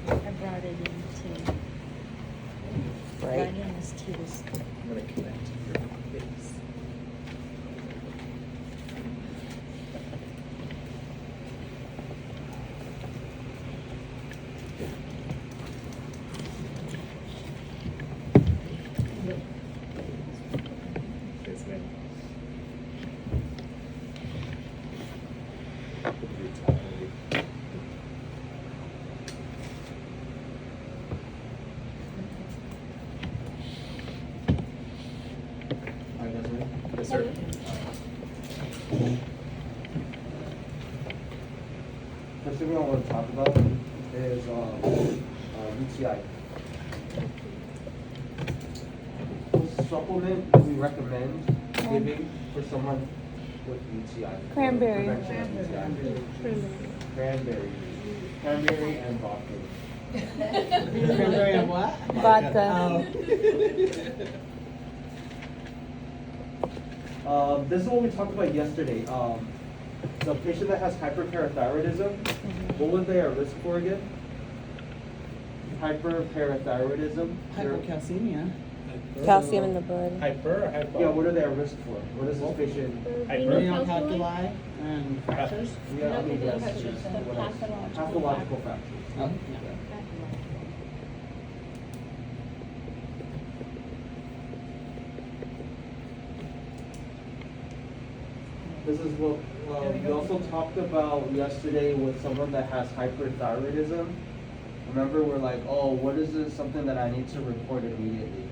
I brought it into. Right. Right in this too. I'm gonna connect your face. Yes, ma'am. Yes, sir. First thing I want to talk about is UTI. What supplement do we recommend giving for someone with UTI? Cranberry. Prevention of UTI? Cranberry and vodka. Cranberry and what? Vodka. This is what we talked about yesterday. The patient that has hyperparathyroidism, what was they at risk for again? Hyperparathyroidism. Hypocalcemia. Calcium in the blood. Hyper or hypo? Yeah, what are they at risk for? What is this patient? Renal calculi and fractures. Yeah, I mean, yes. Fractures, the What else? pathological Pathological fractures. Oh, This is what we also talked about yesterday with someone that has hyperthyroidism. Remember, we're like, oh, what is this? Something that I need to report immediately.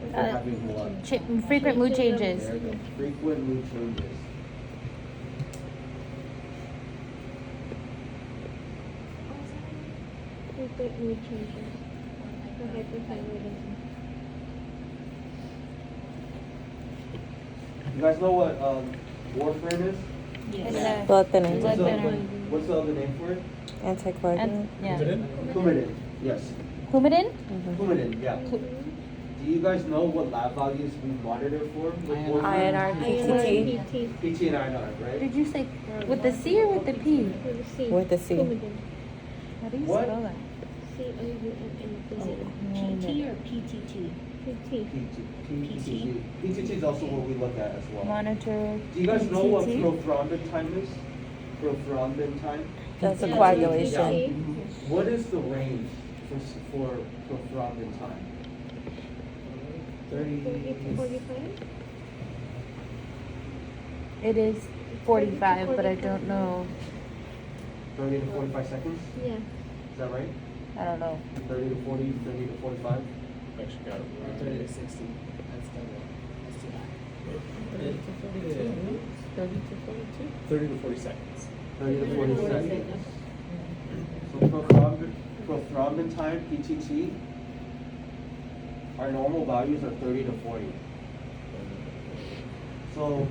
If they're having what? Frequent mood changes. There you go. Frequent mood changes. Frequent mood changes for hyperthyroidism. You guys know what warfarin is? Yes. Blood thinning. Blood What's the- thinner. What's the other name for it? Anticoagulant. Yeah. Coumadin. Yes. Coumadin? Coumadin, yeah. Do you guys know what lab values we monitor for? with warfarin? INR, PTT. PT. PT and INR, right? Did you say with the C or with the P? With a C. With a C. Coumadin. How do you What? spell that? C-O-U-M-N. PT or PTT? PT. PTT. PTT is also what we look at as well. Monitor. Do you guys know what PTT? prothrombin time is? Prothrombin time? That's a Yeah, coagulation. PT. What is the range for prothrombin time? 30 to 45? It is 45, but I don't know. 30 to 45 seconds? Yeah. Is that right? I don't know. 30 to 40, 30 to 45? Actually got it. 30 to 60. That's too high. 30 to 40 seconds. 30 to 40 seconds. So prothrombin time, PTT, our normal values are 30 to 40. So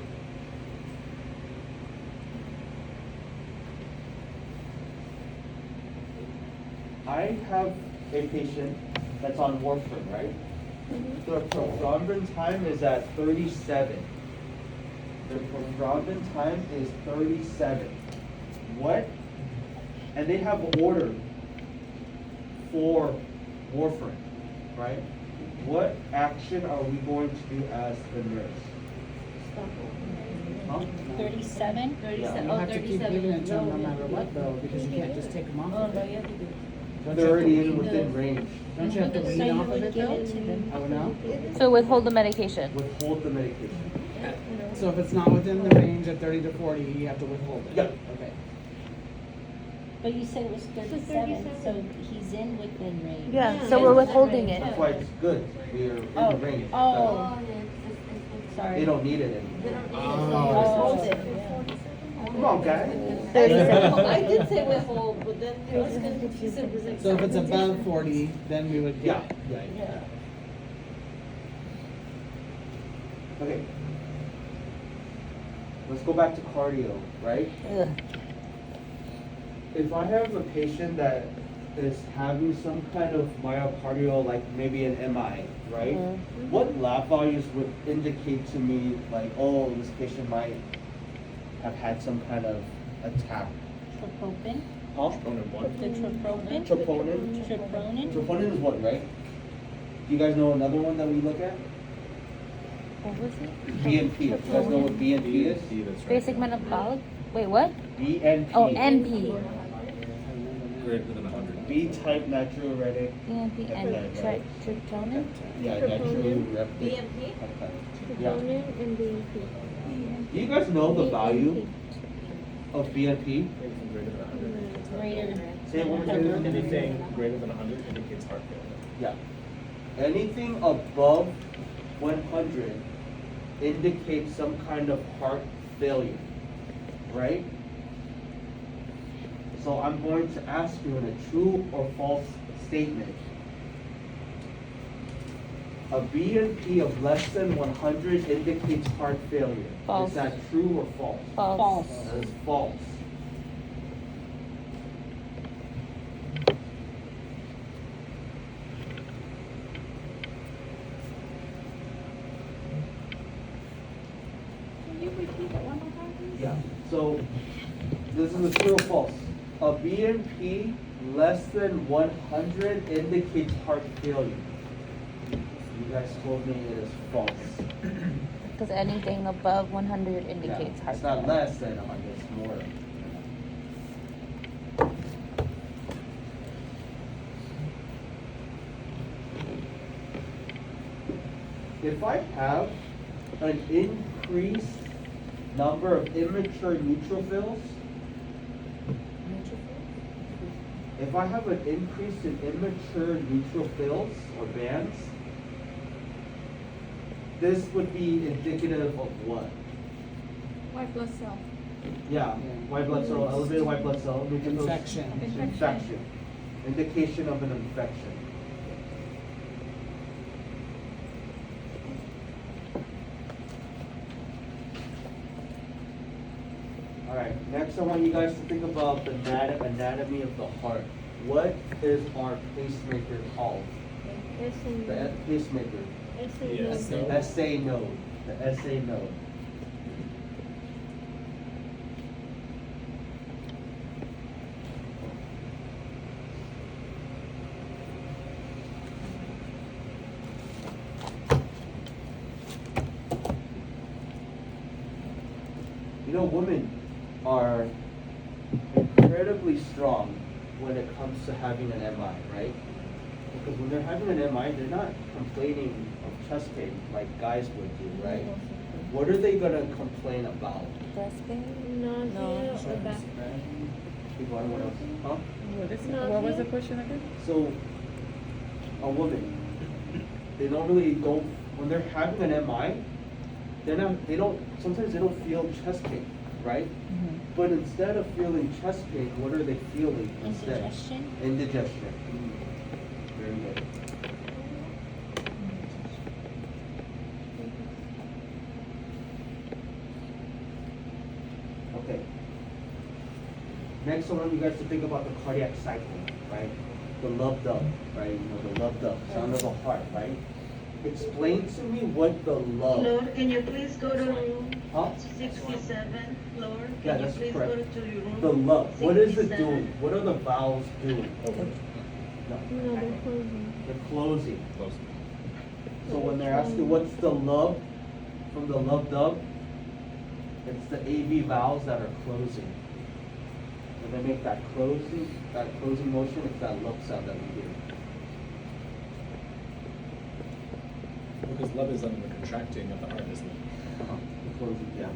I have a patient that's on warfarin, right? The prothrombin time is at 37. The prothrombin time is 37. What? And they have order for warfarin, right? What action are we going to do as the nurse? Huh? 37? You have to keep giving it to them no matter what though, because you can't just take them off. Oh, of no, it. you have to do. Don't They're you have already to in wean- within range. Don't you have to So wean you off of would it give though? it to them. Oh, no? So withhold the medication. Withhold the medication. So if it's not within the range of 30 to 40, you have to withhold it? Yep. Okay. But you said it was 37, so he's in within range. Yeah, so we're withholding it. That's why it's good. We are in Oh, the range. oh. They Sorry. don't need it anymore. Oh. Come on, guys. 37. I did say withhold, but then I was gonna, she said, was it? So if it's above 40, then we would Yeah. get it. Right. Yeah. Okay. Let's go back to cardio, right? Ugh. If I have a patient that is having some kind of myocardial, like maybe an MI, right? Mhm. What lab values would indicate to me like, oh, this patient might have had some kind of attack. Tropopin, Huh? Troponin one. the tropopin. Troponin. Troponin. Troponin is one, right? Do you guys know another one that we look at? What was it? BNP. You guys know what BNP is? That's right. Basic metabolic. Wait, what? BNP. Oh, NP. Greater than 100. B-type natriuretic. BNP and peptide, right? tryptonin. Yeah, natriuretic BNP? peptide. Yeah. Troponin and BNP. Do you guys know the value of BNP? Anything greater than 100. Greater. Say it one more time. Anything greater than 100 indicates heart failure. Yeah. Anything above 100 indicates some kind of heart failure, right? So I'm going to ask you in a true or false statement. A BNP of less than 100 indicates heart failure. False. Is that true or false? False. That is false. Can you repeat that one more time, please? Yeah. So this is a true or false. A BNP less than 100 indicates heart failure. You guys told me it is false. Because anything above 100 Yeah, indicates heart it's not failure. less than 100, it's more. If I have an increased number of immature neutrophils, if I have an increase in immature neutrophils or bands, this would be indicative of what? White blood cell. Yeah, white blood cell, elevated white blood cell. neutrophils- Infection. Infection. Indication of an infection. Alright, next I want you guys to think about the anatomy of the heart. What is our pacemaker called? The pacemaker. Yes. The SA node. The SA node. You know, women are incredibly strong when it comes to having an MI, right? Because when they're having an MI, they're not complaining of chest pain like guys would do, right? What are they gonna complain about? Breast pain? Nausea or back Keep going, what else? Huh? What was the question again? So, a woman, they don't really go, when they're having an MI, sometimes they don't feel chest pain, right? But instead of feeling chest pain, what are they feeling instead? Indigestion. Indigestion. Very good. Okay. Next, I want you guys to think about the cardiac cycle, right? The love dub, right? You know, the love dub, sound of the heart, right? Explain to me what the love. Lord, can you please go to Huh? 67, Lord? Yeah, Can you that's please correct. go to your room? The love. What is it 67? doing? What are the valves doing? No. No, they're closing. They're closing. Close. So when they're asking what's the love from the love dub, it's the AV valves that are closing. When they make that closing motion, it's that love sound that we hear. Because love is under the contracting of the heart, isn't it? The closing, yeah.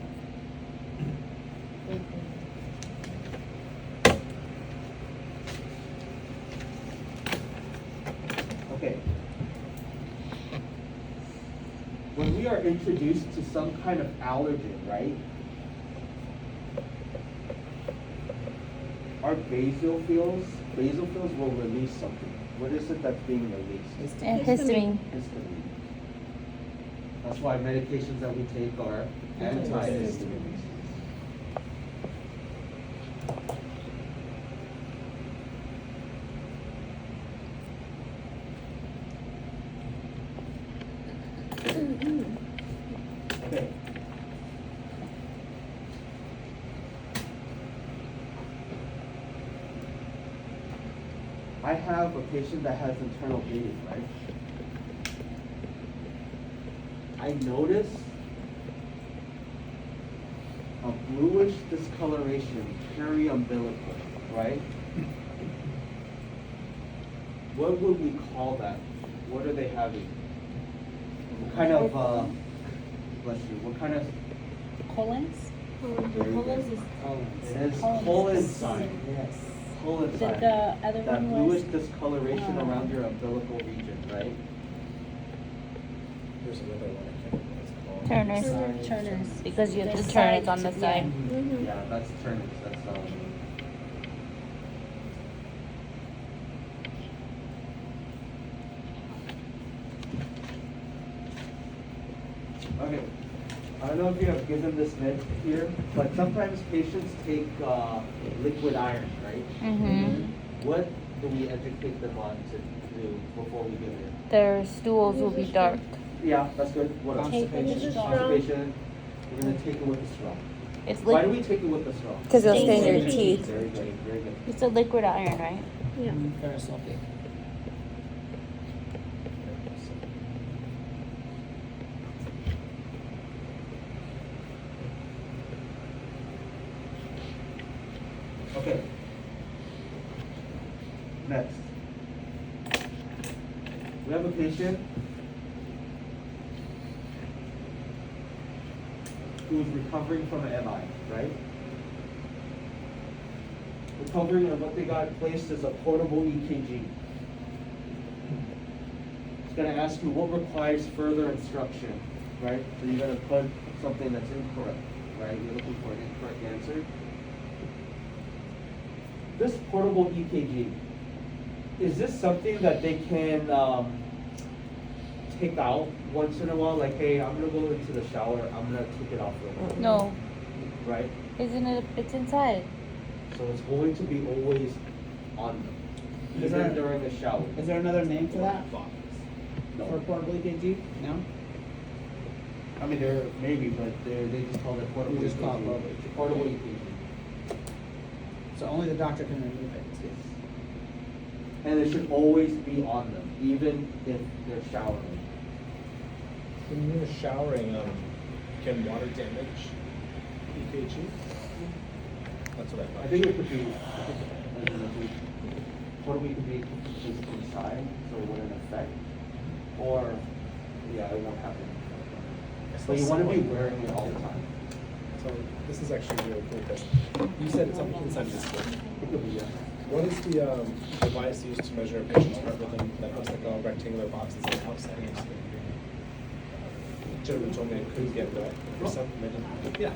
Okay. When we are introduced to some kind of allergen, right? Our basophils will release something. What is it that's being released? And histamine. Histamine. That's why medications that we take are antihistamines. Okay. I have a patient that has internal bleeding, right? I notice a bluish discoloration peri-umbilical, right? What would we call that? What are they having? What kind of, bless you, what kind of, Colons? Colons is it is colon sign. Yes. Colon The, sign. the other That one bluish was, discoloration around your umbilical region, right? There's another one, I can't remember what it's called. Turner's. Turner's. Because you have The to turn it side on the to- side. Mm-hmm. Yeah, that's Turner's, that's, okay. I don't know if you have given this med here, but sometimes patients take, liquid iron, right? Mm-hmm. What do we educate them on to do before we give it? Their stools will be dark. Yeah, that's good. What else? Take with Is the it straw. Constipation. We're gonna take it with the straw. It's Why do liquid we take it with the straw? because it'll Stains stain your your teeth. Very good, very good. It's a liquid iron, right? Yeah. Ferrous sulfate. Okay. Next. We have a patient who's recovering from an MI, right? Recovering, and what they got placed is a portable EKG. It's gonna ask you what requires further instruction, right? So you're gonna put something that's incorrect, right? You're looking for an incorrect answer. This portable EKG, is this something that they can take out once in a while? Like, hey, I'm gonna go into the shower, I'm gonna take it off real quick, No, right? isn't it? It's inside. So it's going to be always on them, Is even there- during the shower. Is there another name for that? No. For portable EKG? No? I mean, there maybe, but they just call it portable We just call it EKG. portable. It's a portable EKG. So only the doctor can remove it. And it should always be on them, even if they're showering. When you're showering, can water damage EKG? That's what I thought. I think it could be, portable EKG just inside, so it wouldn't affect, or, yeah, it won't happen. But you wanna be wearing it all the time. So this is actually really cool because you said it's on the inside of the skin. It could be, yeah. What is the device used to measure a patient's heart rhythm that looks like a rectangular box that's on the outside of the skin? The gentleman told me it could get wet or something. Yeah.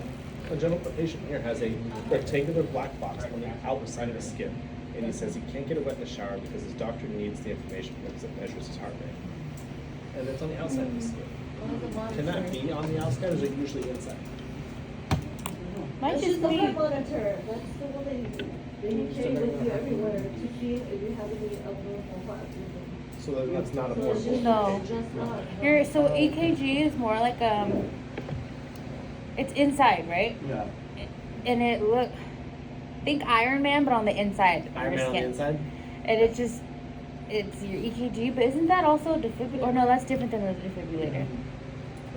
A patient here has a rectangular black box on the outside of his skin. And he says he can't get it wet in the shower because his doctor needs the information because it measures his heart rate. And it's on the outside of the skin. Can that be on the outside or is it usually inside? Might It's just the be. heart monitor, that's the one that you carry with you everywhere to see if you have any abnormal heart rhythm. So that's not a So it's portable. just- No. it's just not. Here, so EKG is more like it's inside, right? Yeah. And it look, think Iron Man, but on the inside of Iron your Man on the skin. inside? And it just, it's your EKG, but isn't that also a defibrillator? Or no, that's different than a defibrillator.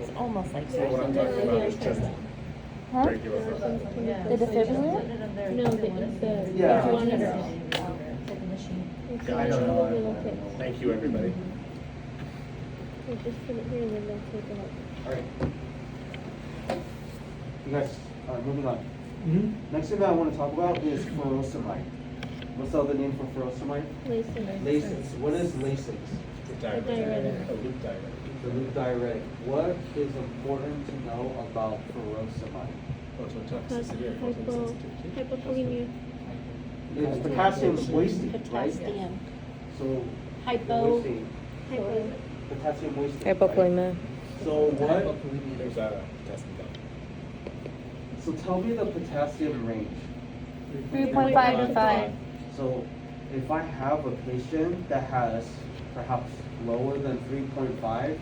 It's almost like So that. what I'm talking about is just Huh? regular heart rate. Yeah. The defibrillator? No, the Yeah. monitor. Like a machine. It's Yeah, I a know. little kit. Thank you, everybody. So just put it here and then they'll take it out. Alright. You guys, moving on. Mm-hmm. Next thing that I wanna talk about is furosemide. What's the other name for furosemide? Lacing. Lasix. What is Lasix? Diuretic. Diuretic. A loop diuretic. The loop diuretic. What is important to know about furosemide? Phototoxicity or photosensitivity. Hypokalemia. It's potassium wasting, right? Potassium. So. Hypo- wasting. Hypo. Potassium wasting. right? Hypokalemia. So what, There's a potassium gum. so tell me the potassium range. 3.5 to 5. So if I have a patient that has perhaps lower than 3.5,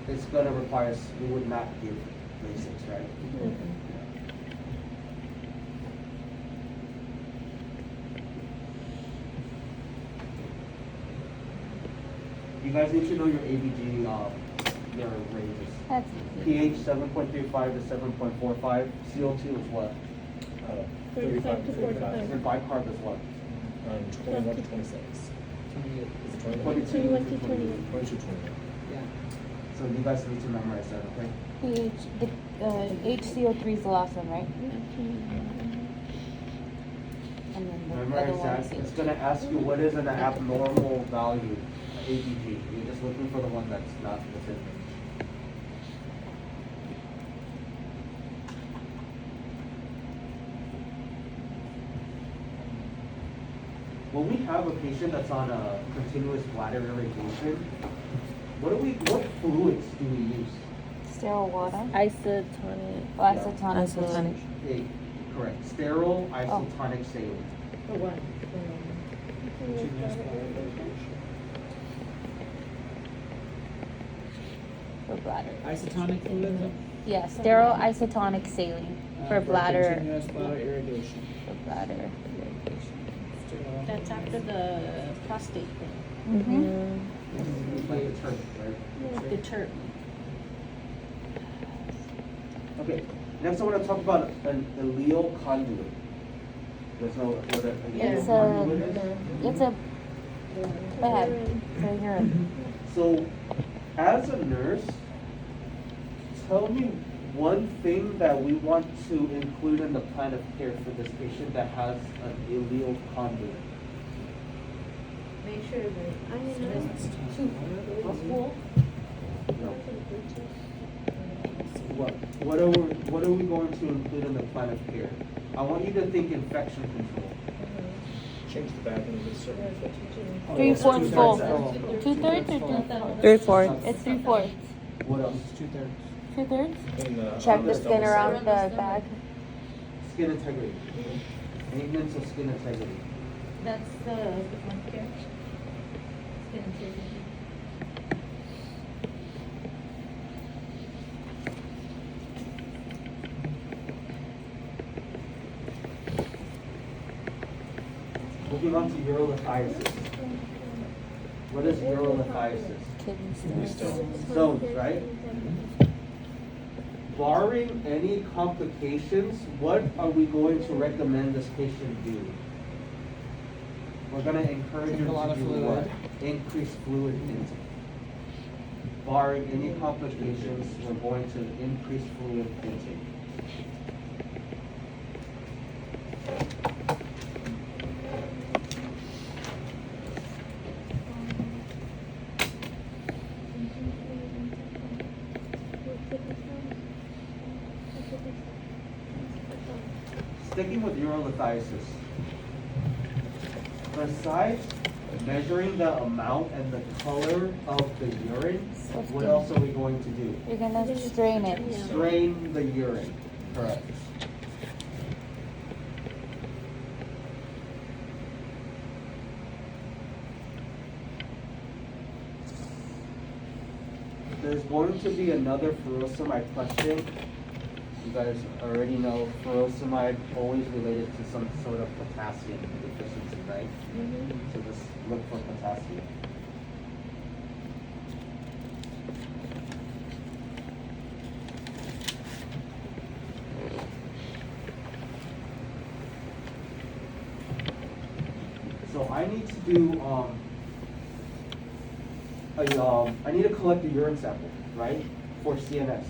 it's gonna require, we would not give Lasix, right? guys need to know your ABG, your ranges. That's easy. pH 7.35 to 7.45. CO2 is what? 35 to 45. And bicarb is what? 21 to 26. Is it 21? 21 to 28. 22, 21. Yeah. So you guys need to memorize that, okay? HCO3 is the last one, right? And then the other Memorize one that. is It's CO2. gonna ask you what is an abnormal value, ABG. You're just looking for the one that's not within range. When we have a patient that's on a continuous bladder irrigation, what fluids do we use? Sterile water. Isotonic. Isotonic. Isotonic. A, correct. Sterile isotonic saline. For what? Continuous bladder irrigation. For bladder. Isotonic fluid? Yeah, sterile isotonic saline for bladder. Continuous bladder irrigation. For bladder irrigation. That's after the prostate thing, Mm-hmm. Like the term, right? the TERP. Okay, next I want to talk about an allele conduit. There's no what an allele It's conduit is. It's a bed for urine. So, as a nurse, tell me one thing that we want to include in the plan of care for this patient that has an allele conduit. Make sure that No. What are we going to include in the plan of care? I want you to think infection control. Change the bag into a certain fit. 3/4 full. 2/3 or 3/4? It's 3/4. What else? 2/3. 2/3? In the Check the other skin double around side. the bag. Skin integrity. Maintenance of skin integrity. That's the one here. Skin integrity. Moving on to urolithiasis. What is urolithiasis? Kidney stones. Stones, right? Barring any complications, what are we going to recommend this patient do? We're gonna encourage Drink him a lot to of do fluid. what? Increase fluid intake. Barring any complications, we're going to increase fluid intake. Sticking with urolithiasis. Besides measuring the amount and the color of the urine, what else are we going to do? You're gonna strain it. Strain the urine. Correct. There's going to be another furosemide question. You guys already know furosemide always related to some sort of potassium deficiency, right? So just look for potassium. So I need to do I need to collect the urine sample, right? For CNS,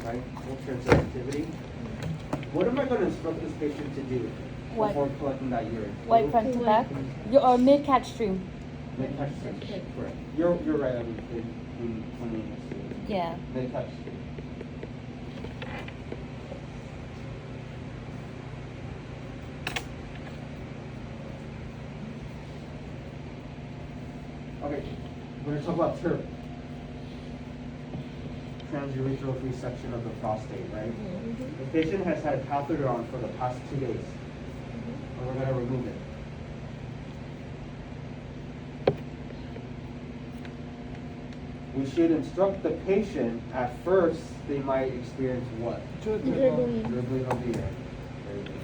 right? Ultrasound sensitivity. What am I going to instruct this patient to do What? before collecting that urine? White front to back. Or mid catch stream. Mid touch stream. Correct. You're right. I mean, Yeah. mid touch stream. Okay, we're going to talk about TURP. Transurethral resection of the prostate, right? The patient has had a catheter on for the past 2 days. And we're going to remove it. We should instruct the patient, at first, they might experience what? Dribbling. Dribbling of the urine. Very good.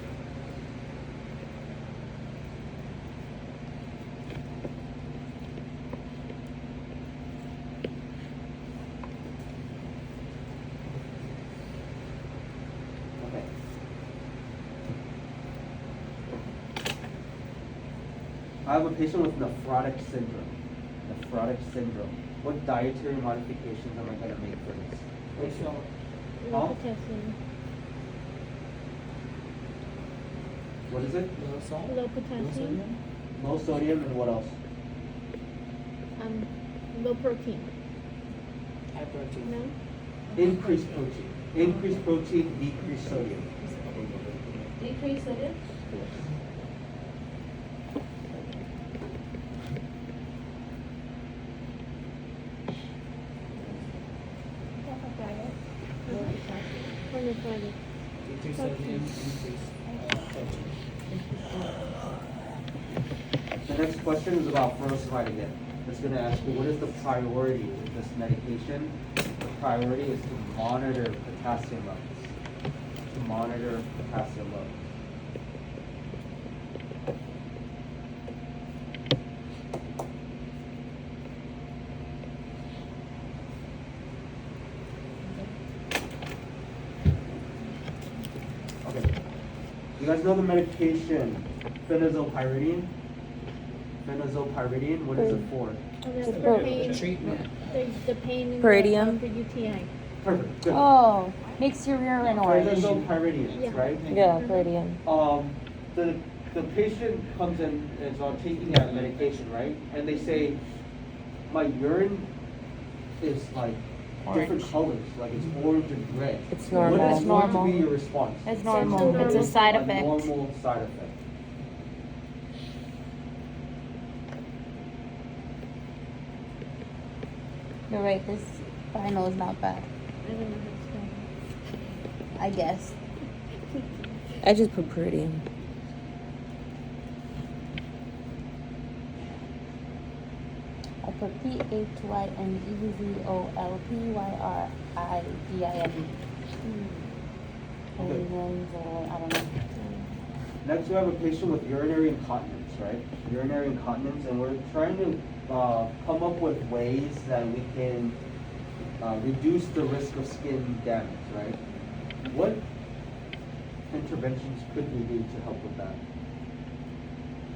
I have a patient with nephrotic syndrome. Nephrotic syndrome. What dietary modifications am I gonna make for this? Ratio. Low Huh? potassium. What is it? Low salt. Low potassium. sodium. Low sodium and what else? Low protein. High protein. No? Increased protein. Increased protein, decreased sodium. Decrease it. On the Friday. Decrease sodium, increase protein. The next question is about furosemide again. It's going to ask you, what is the priority with this medication? The priority is to monitor potassium levels. To monitor potassium levels. Okay. You guys know the medication phenazopyridine? Phenazopyridine, what is it for? Oh, that's It's for for pain. treatment. The pain in Peridium? the UTI. Perfect, good. Oh, makes your urine orange. Phenazopyridine, Yeah. right? Yeah, Peridium. The patient comes in and is on taking that medication, right? And they say, my urine is like different Orange. colors, like it's orange and red. It's What normal. is It's going to normal. be your response? It's normal. normal. It's a side A effect. normal side effect. You're right, this final is not bad. I don't know how to spell I guess. I just put Peridium. I put PHYNEZOLPYRIDIM. Peridium, or I don't know. Next, we have a patient with urinary incontinence, right? Urinary incontinence, and we're trying to come up with ways that we can reduce the risk of skin damage, right? What interventions could we do to help with that?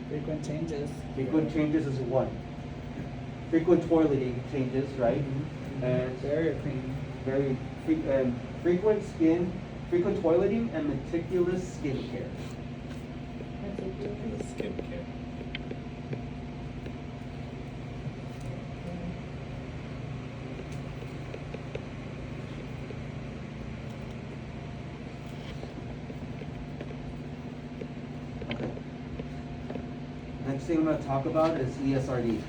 Frequent changes. Frequent changes is one. Frequent toileting changes, right? And Barrier cream. frequent toileting and meticulous skin care. Skin care. Next thing I'm going to talk about is ESRD.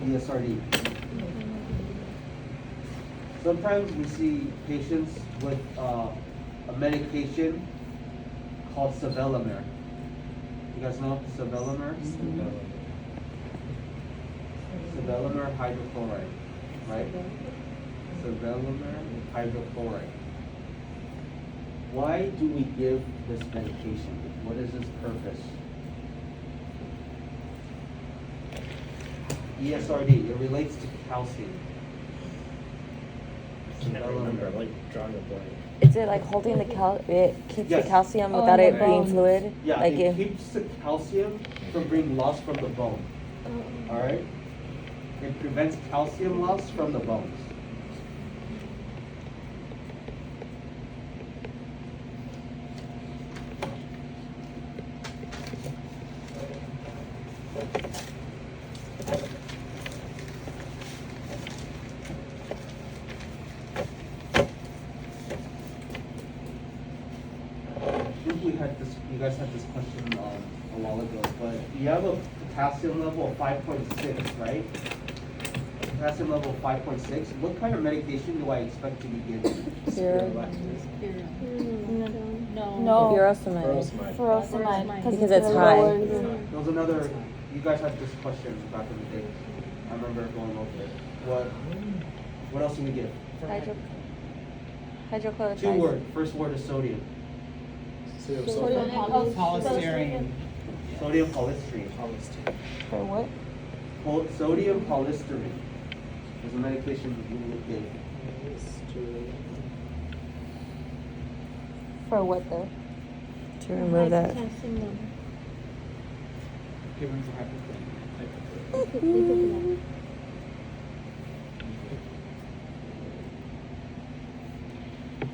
ESRD. Sometimes we see patients with a medication called sevelamer. You guys know sevelamer? Sevelamer hydrochloride, right? Sevelamer hydrochloride. Why do we give this medication? What is its purpose? ESRD, it relates to calcium. I can't remember, I'm like drawing a blank. Is it like holding the it keeps Yes. the calcium Oh, without in it the being bone. fluid? Yeah, Like it keeps the calcium from being lost from the bone. Oh. Alright? It prevents calcium loss from the bones. I think we had this, you guys had this question a while ago, but you have a potassium level of 5.6, right? Potassium level of 5.6. What kind of medication do I expect to be given? Zero. No. No. Furosemide. Furosemide. Because it's it's a high. lower- There was another, you guys had this question back in the day. I remember going over it. What else do we give? Hydrochloride. 2 words. First word is sodium. Sodium polystyrene. Sodium polystyrene. For what? Sodium polystyrene is a medication we would give. For what though? To High remove that. potassium level. given for hyperkalemia.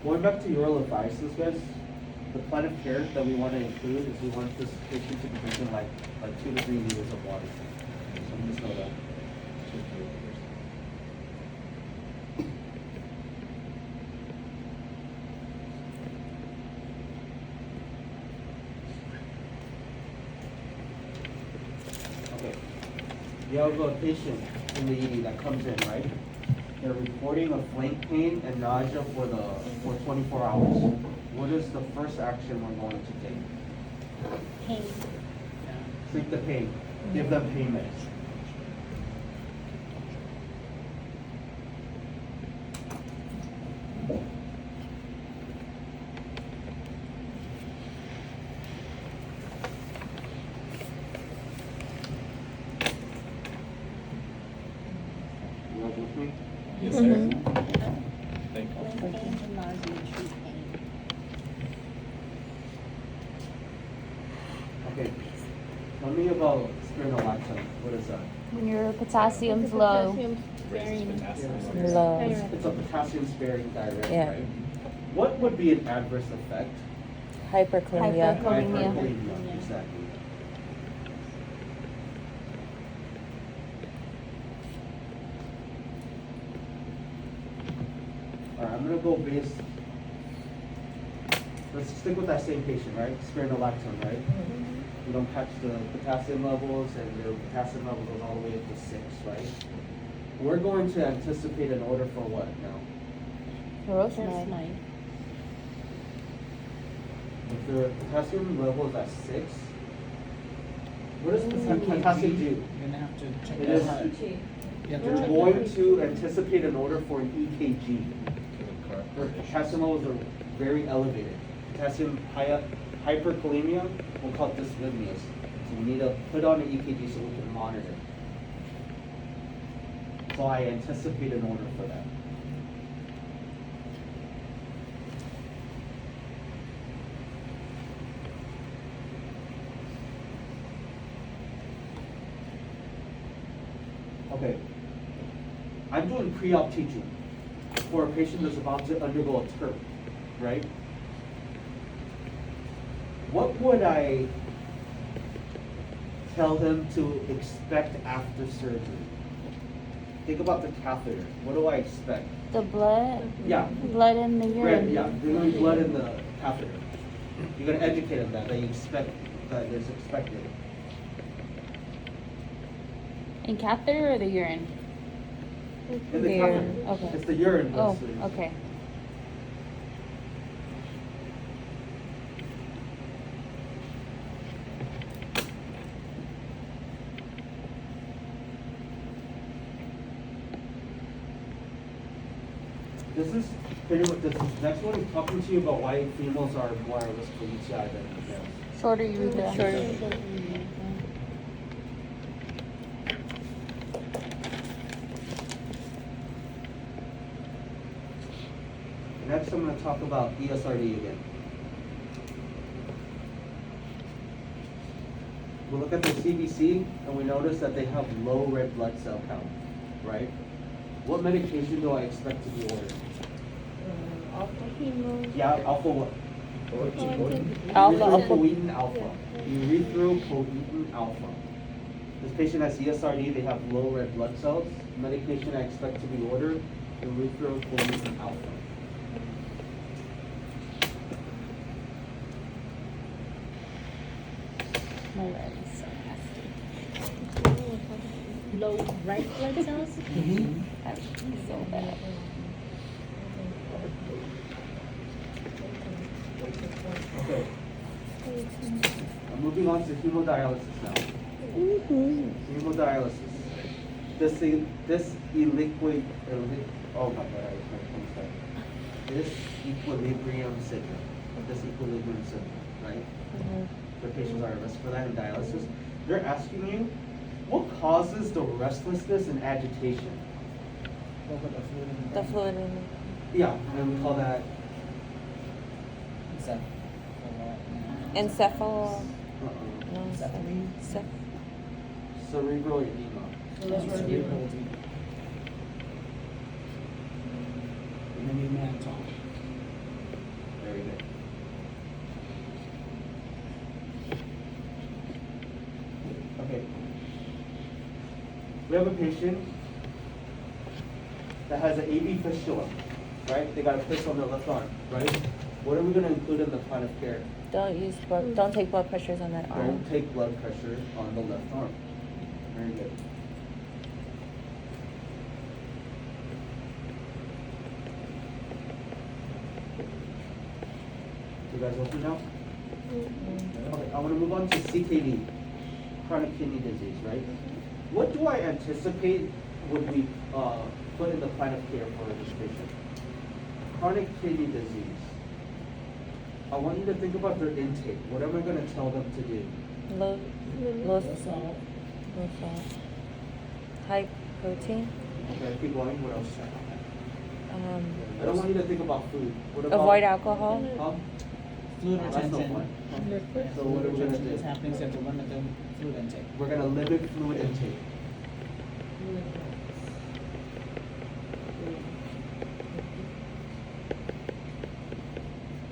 Going back to your advices, guys, the plan of care that we want to include is we want this patient to be drinking like 2 to 3 liters of water. So just know that. Okay. You have a patient in the ED that comes in, right? They're reporting a flank pain and nausea for 24 hours. What is the first action we're going to take? Pain. Treat the pain. Give them pain meds. You guys with me? Yes, sir. Thank you. Flank pain and nausea, true pain. Okay. Tell me about spironolactone. What is that? When your potassium's low. Potassium's Raised sparing. potassium. Low. It's a potassium sparing diuretic, Yeah. right? What would be an adverse effect? Hyperkalemia. Hyperkalemia, exactly. Alright, I'm gonna go based. Let's stick with that same patient, right? Spironolactone, right? We don't catch the potassium levels, and their potassium level goes all the way up to 6, right? We're going to anticipate an order for what now? That's Furosemide. mine. If the potassium level is at 6, what does EKG, potassium do? You're gonna have to check It the is- heart. EKG. You have to We're check the going heart. to anticipate an order for an EKG. Their potassium levels are very elevated. Potassium hyperkalemia, we'll call it dysrhythmias. So we need to put on an EKG so we can monitor. So I anticipate an order for that. Okay. I'm doing pre-op teaching for a patient that's about to undergo a TURP, right? What would I tell them to expect after surgery? Think about the catheter. What do I expect? The blood. Yeah. Blood in the urine. Yeah, there's gonna be blood in the catheter. You're gonna educate them that you expect, that is expected. In catheter or the urine? In the The catheter. urine, okay. It's the urine. Oh, that's the- okay. This is pretty much, this next one is talking to you about why females are more at risk for UTI than males. Shorter urethra. Next, I'm going to talk about ESRD again. We look at the CBC and we notice that they have low red blood cell count, right? What medication do I expect to be ordered? Yeah, alpha what? Alpha. Erythropoietin alpha. Erythropoietin alpha. This patient has ESRD, they have low red blood cells. Medication I expect to be ordered, erythropoietin alpha. My red is so nasty. Low red blood cells? That's so bad. Okay. I'm moving on to hemodialysis now. Hemodialysis. This equilibrium syndrome. Disequilibrium syndrome, right? The patients are at risk for that in dialysis. They're asking you, what causes the restlessness and agitation? Go for the fluid in the The brain. fluid in Yeah, and we call that Is that encephal. uh-uh. No, Cephalene? cerebral edema. So that's where we hold it. And then we mannitol. Very good. Okay. We have a patient that has an AV fistula, right? They got a fistula on their left arm, right? What are we going to include in the plan of care? Don't take blood pressures on that arm. Don't take blood pressure on the left arm. Very good. You guys open now? Okay, I want to move on to CKD, chronic kidney disease, right? What do I anticipate would we put in the plan of care for this patient? Chronic kidney disease. I want you to think about their intake. What am I going to tell them to do? Low Salt. high protein. Okay, keep going. What else? Um, I don't want you to think about food. What about avoid alcohol. Huh? Fluid That's no retention. fun. Fluid So what are we gonna retention do? is happening, so you have to limit the fluid intake. We're gonna limit fluid intake.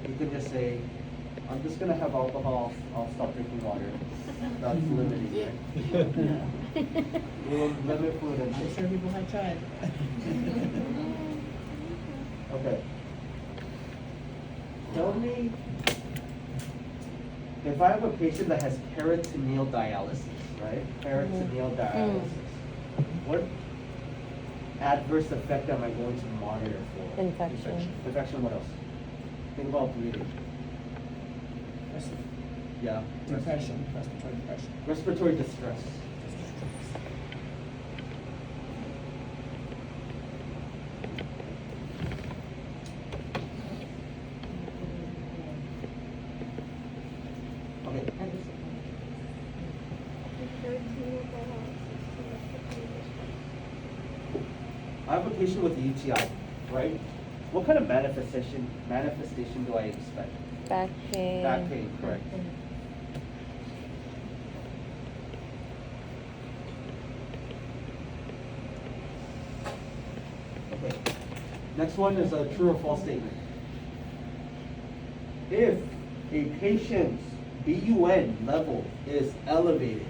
You can just say, I'm just gonna have alcohol, I'll stop drinking water. That's limiting, right? We'll limit fluid I'm intake. sure people have tried. Okay. Tell me, if I have a patient that has peritoneal dialysis, right? Peritoneal dialysis. What adverse effect am I going to monitor for? Infection. Infection, what else? Think about breathing. Yeah. Depression, respiratory depression. Respiratory distress. Okay. I have a patient with UTI, right? What kind of manifestation do I expect? Back pain. Back pain, correct. Okay. Next one is a true or false statement. If a patient's BUN level is elevated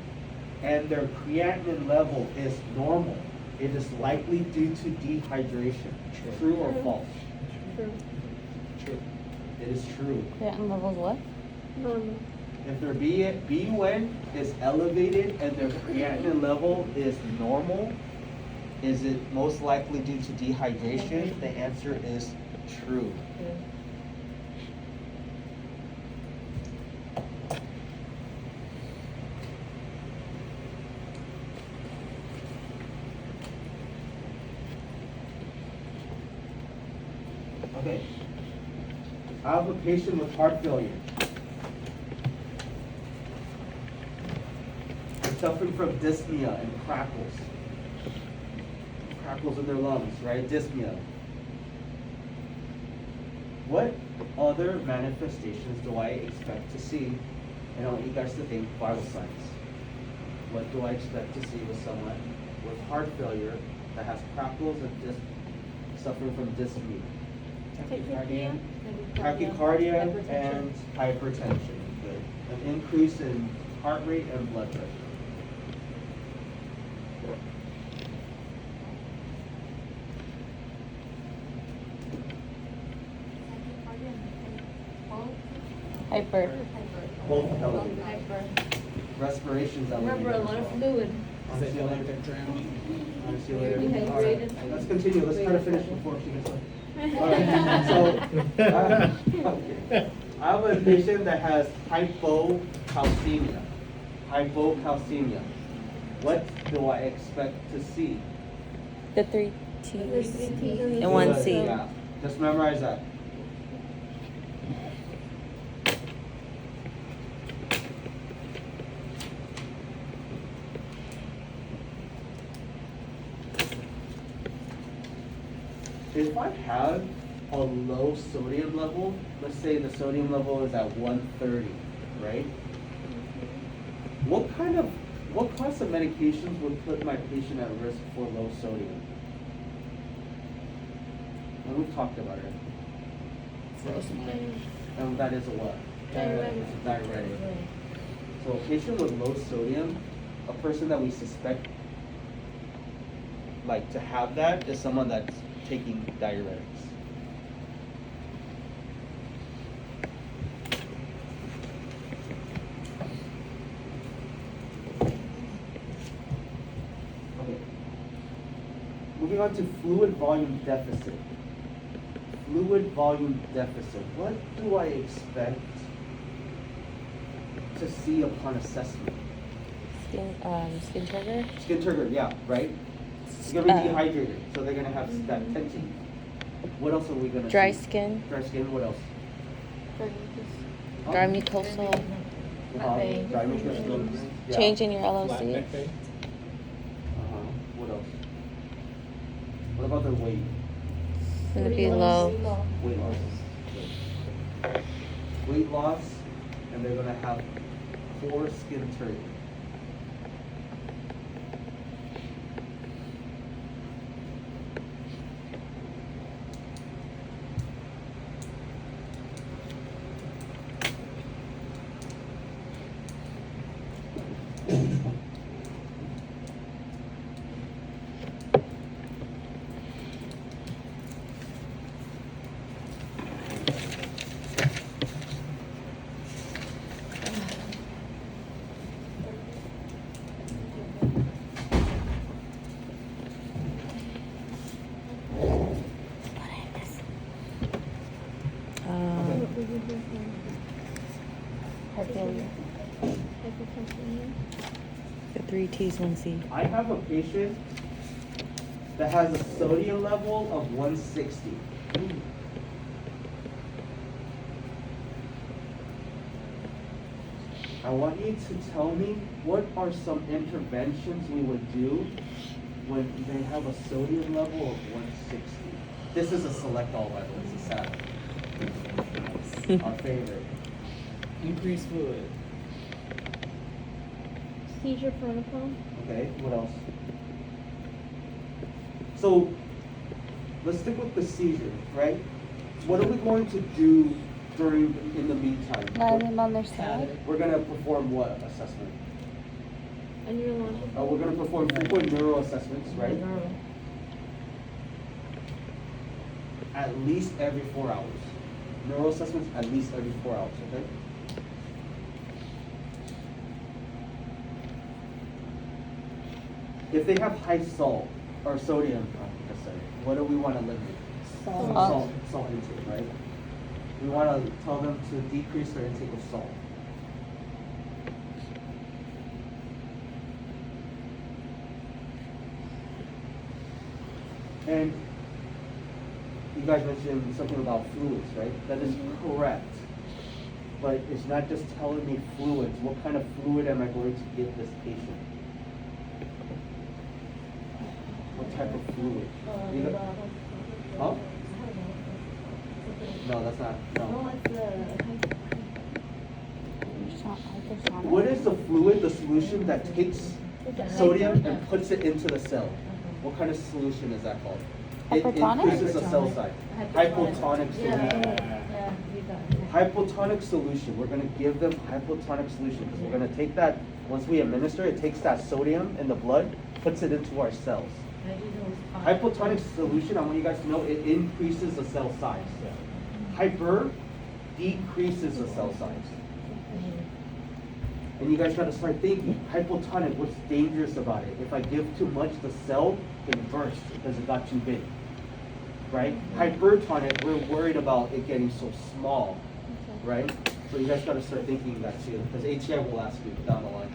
and their creatinine level is normal, it is likely due to dehydration. True or false? True. It is true. Creatinine levels what? Normal. If their BUN is elevated and their creatinine level is normal, is it most likely due to dehydration? The answer is true. Okay. I have a patient with heart failure. They're suffering from dyspnea and crackles. Crackles in their lungs, right? Dyspnea. What other manifestations do I expect to see? And I want you guys to think vital signs. What do I expect to see with someone with heart failure that has crackles and suffering from dyspnea? Tachycardia. Tachycardia and hypertension. Good. An increase in heart rate and blood pressure. Hyper. Both elevated. Respiration's elevated. Remember, a lot of fluid. I'll see you later. They're drowning. I'll see you later. Dehydrated. All right, let's continue. Let's try to finish before she gets up. All right, so okay. I have a patient that has hypocalcemia. Hypocalcemia. What do I expect to see? The 3 There's T's 3 T's. and 1 Good, C. yeah. Just memorize that. If I have a low sodium level, let's say the sodium level is at 130, right? What kind of What class of medications would put my patient at risk for low sodium? And we've talked about it. And that is a what? Diuretic. It's a diuretic. So a patient with low sodium, a person that we suspect like to have that is someone that's taking diuretics. Okay. Moving on to fluid volume deficit. Fluid volume deficit. What do I expect to see upon assessment? Skin trigger. Skin turgor, yeah, right? They're gonna be Uh, dehydrated, so they're gonna have that tension. What else are we gonna Dry see? skin. Dry skin, what else? Dry mucosal. Dry mucosal. Yeah. Change in your Flat LOC. neck vein. Uh-huh. What else? What about their weight? It's gonna be low. Weight loss. Weight loss, and they're gonna have poor skin turgor. The 3 T's, 1 C. I have a patient that has a sodium level of 160. I want you to tell me what are some interventions we would do when they have a sodium level of 160. This is a select all, by the way, it's a sad. Our favorite. Increase fluid. Seizure protocol. Okay, what else? So, let's stick with the seizure, right? What are we going to do in the meantime? Lie them on their side. We're gonna perform what assessment? A neurological. We're gonna perform frequent neuro assessments, right? At least every 4 hours. Neuro assessments at least every 4 hours, okay? If they have high salt or sodium, what do we want to limit? Salt intake, right? We want to tell them to decrease their intake of salt. And you guys mentioned something about fluids, right? That is correct. But it's not just telling me fluids. What kind of fluid am I going to give this patient? What type of fluid? Huh? No, that's not. No. What is the fluid, the solution that takes sodium and puts it into the cell? What kind of solution is that called? It Hypertonic? increases the cell size. Hypotonic solution. Hypotonic solution. We're going to give them hypotonic solution because we're going to take that, once we administer it, takes that sodium in the blood, puts it into our cells. Hypotonic solution, I want you guys to know, it increases the cell size. Hyper decreases the cell size. And you guys got to start thinking, hypotonic, what's dangerous about it? If I give too much, the cell can burst because it got too big. Right? Hypertonic, we're worried about it getting so small. Right? So you guys got to start thinking that too, because HCI will ask you down the line.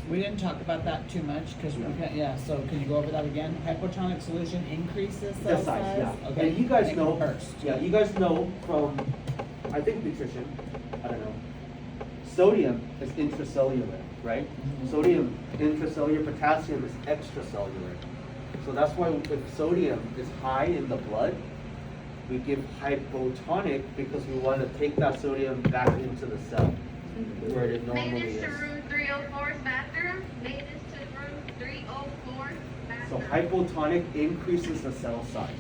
We didn't talk about that too much because so can you go over that again? Hypotonic solution increases cell The size, yeah. Okay. And you guys Make it know, burst. you guys know from, I think nutrition, I don't know. Sodium is intracellular, right? Mhm. Sodium intracellular, potassium is extracellular. So that's why if sodium is high in the blood, we give hypotonic because we want to take that sodium back into the cell where it normally is. 304's bathroom, maintenance to room 304 So bathroom. hypotonic increases the cell size.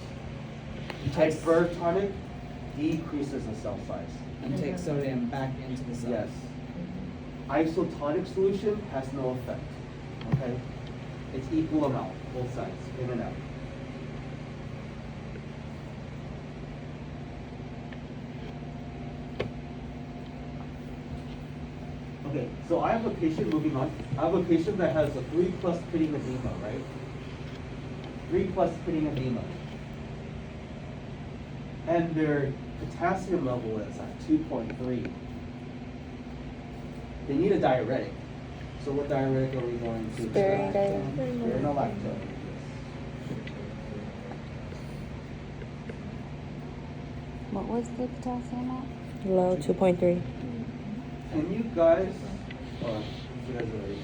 Takes- Hypertonic decreases the cell size. And take sodium back into the cell. Yes. Isotonic solution has no effect. Okay? It's equal amount, both sides, in and out. Okay, so I have a patient, moving on. I have a patient that has a 3+ pitting edema, right? 3+ pitting edema. And their potassium level is at 2.3. They need a diuretic. So what diuretic are we going to? Sparing diuretic. Spironolactone. What was the potassium at? Low, 2.3. Can you guys, you guys already.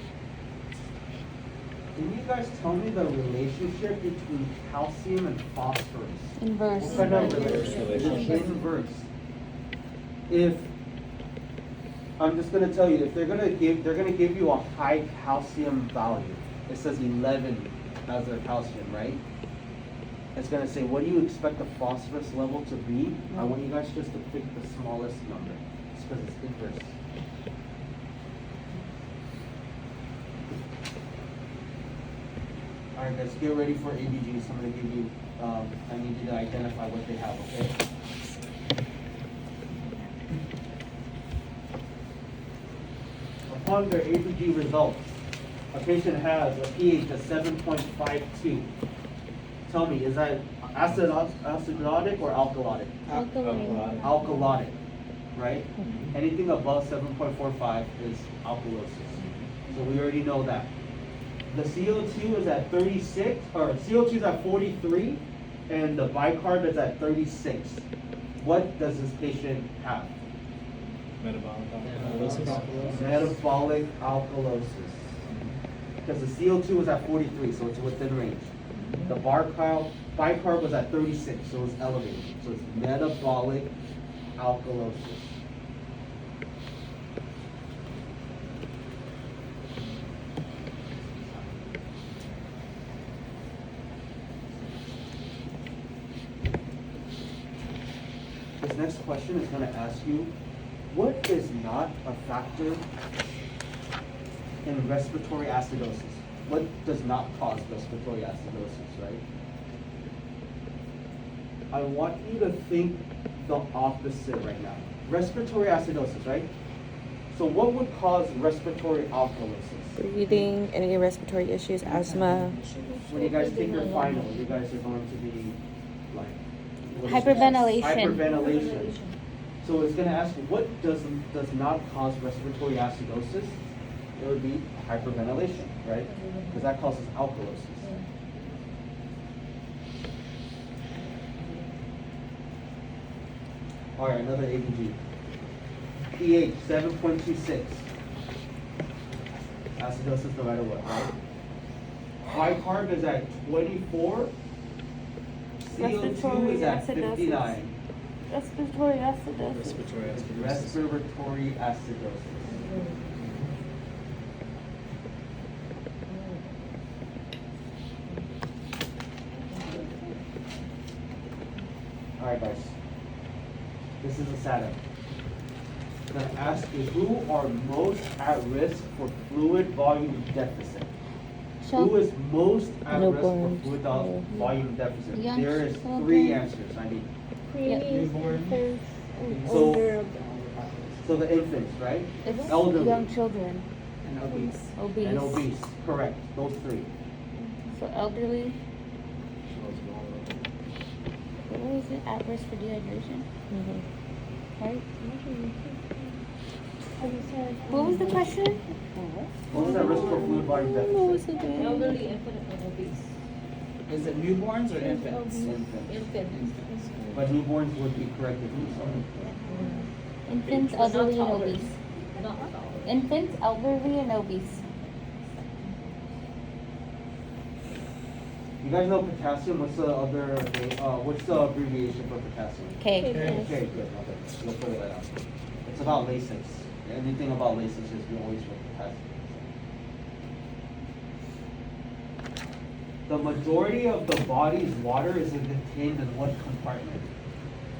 Can you guys tell me the relationship between calcium and phosphorus? Inverse. What kind of Inverse relationship. Inverse. If I'm just gonna tell you, if they're gonna give you a high calcium value. It says 11 as their calcium, right? It's gonna say, what do you expect the phosphorus level to be? I want you guys just to pick the smallest number, just because it's inverse. All right, guys, get ready for ABGs. I'm gonna give you. I need you to identify what they have. Okay. Upon their ABG results, a patient has a pH of 7.52. Tell me, is that acidotic or alkalotic? Alkaline. Alkalotic, right? Anything above 7.45 is alkalosis. So we already know that. The CO2 is at 36, or CO2 is at 43, and the bicarb is at 36. What does this patient have? Metabolic alkalosis. Metabolic alkalosis. Because the CO2 was at 43, so it's within range. The bicarb was at 36, so it's elevated. So it's metabolic alkalosis. This next question is going to ask you, what is not a factor in respiratory acidosis? What does not cause respiratory acidosis, right? I want you to think the opposite right now. Respiratory acidosis, right? So what would cause respiratory alkalosis? Breathing, any respiratory issues, asthma. When you guys take your final, you guys are going to be like... what is it? Hyperventilation. Hyperventilation. So it's going to ask you, what does not cause respiratory acidosis? It would be hyperventilation, right? Because that causes alkalosis. All right, another ABG. pH 7.26. Acidosis no matter what, right? Bicarb is at 24. CO2 is at 59. Respiratory acidosis. Respiratory acidosis. Respiratory acidosis. All right, guys. This is a setup. I'm going to ask you, who are most at risk for fluid volume deficit? Who is most at Newborns. risk for fluid volume deficit? Young There is children. 3 answers I need. Preemies, Newborn. infants, and So- older adults. So the infants, right? It's Elderly. young children. And obese. Obese. And obese, correct, those 3. So elderly. What was it? At risk for dehydration? Right? What was the question? What was at risk for fluid volume deficit? Elderly, infant, and obese. Is it newborns or infants? Infants. Infants. But newborns would be corrected, sorry. Infants, But not elderly, and toddlers. obese. Not toddlers. Infants, elderly, and obese. You guys know potassium, what's the abbreviation for potassium? Okay. Okay, good, okay, we'll put it right out. It's about Lasix. Anything about Lasix is we always put potassium. The majority of the body's water is contained in what compartment?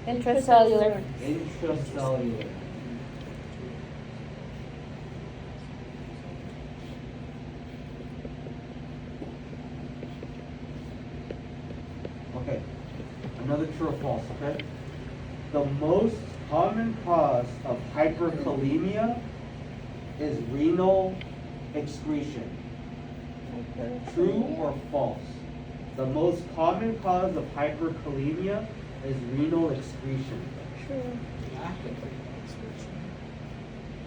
Intracellular. Intracellular. Okay, another true or false, okay? The most common cause of hyperkalemia is renal excretion. True or false? The most common cause of hyperkalemia is renal excretion. True.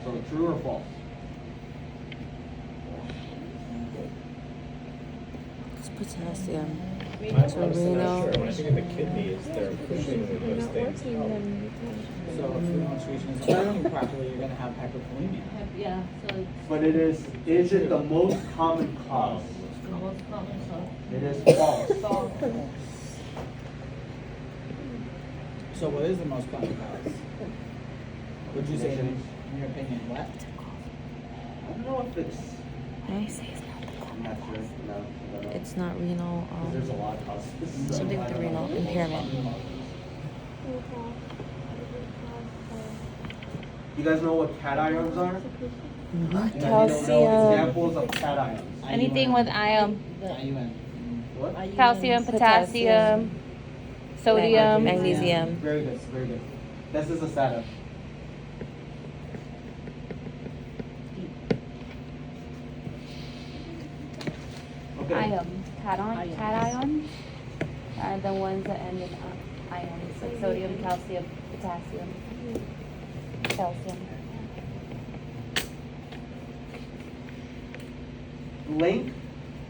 So true or false? It's potassium. I'm honestly not renal. sure. When I think of the kidneys, they're pushing They're those not things working out. then. So if renal excretion isn't working properly, you're gonna have hyperkalemia. Yeah, so it's But is it the most common cause? the most common cause. It is false. So what is the most common cause? Would you say, in your opinion, what? I don't know if it's, I say it's not the I'm not sure, no, I don't know. It's not renal. 'Cause there's a lot of causes. So something I with the don't know renal what the most impairment. common cause is. You guys know what cations are? You guys don't know Calcium. examples of cations. Anything with ion. IUN. What? Calcium, potassium, sodium, magnesium. Very good, very good. This is a setup. Okay. Ions. Cations are the ones that end in ions, like sodium, calcium, potassium, calcium. Link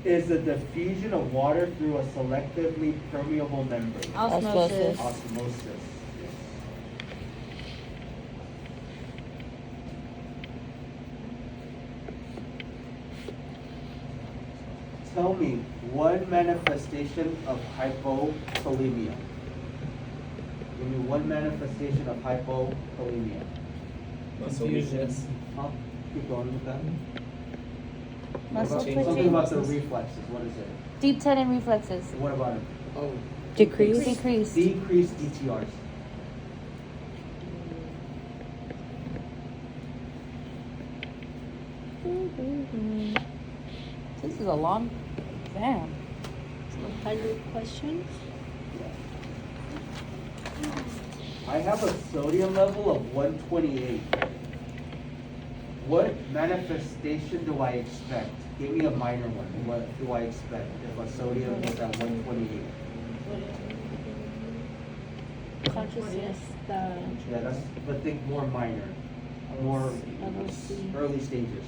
is the diffusion of water through a selectively permeable membrane. Osmosis. Osmosis. Yes. Tell me one manifestation of hypokalemia. Give me one manifestation of hypokalemia. Muscle weakness. Huh? Keep going with that. Muscle Something Something about the twitching. reflexes. What is it? Deep tendon reflexes. What about it? Oh, Decreased. Decreased DTRs. This is a long exam. 100 questions? I have a sodium level of 128. What manifestation do I expect? Give me a minor one. What do I expect if a sodium is at 128? Consciousness, Yeah, that's, but think more minor, more LOC. early stages.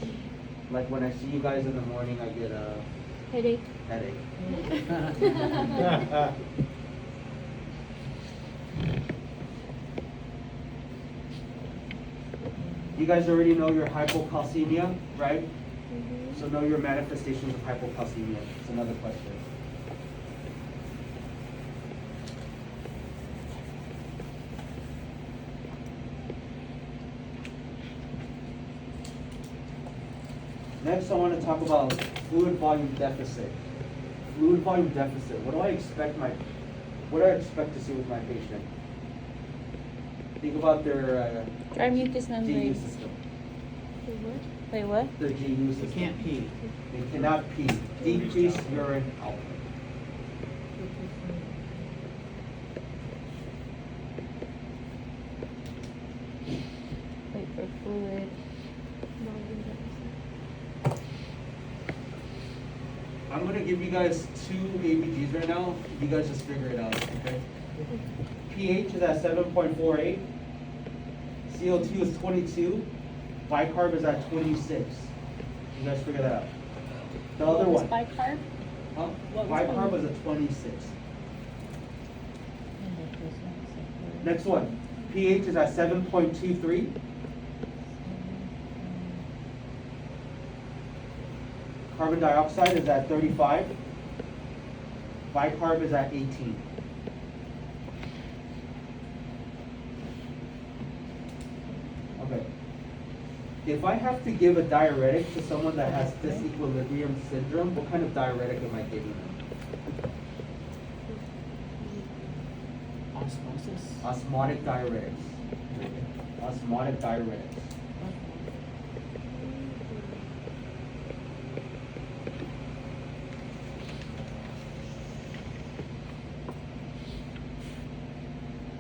Like when I see you guys in the morning, I get a Headache. headache. You guys already know your hypocalcemia, right? Mm-hmm. So know your manifestations of hypocalcemia. It's another question. Next, I want to talk about fluid volume deficit. Fluid volume deficit. What do I expect to see with my patient? Think about their Dry mucus GU membrane. system. Wait, what? Their GU you system. can't pee. They cannot pee. Decreased urine output. Wait for fluid. I'm gonna give you guys two ABGs right now. You guys just figure it out, okay? pH is at 7.48. CO2 is 22. Bicarb is at 26. You guys figure that out. The other one. Bicarb? Huh? What was Bicarb one? was at 26. Next one. pH is at 7.23. Carbon dioxide is at 35. Bicarb is at 18. Okay. If I have to give a diuretic to someone that has disequilibrium syndrome, what kind of diuretic am I giving them? Osmotic diuretics. Osmotic diuretics.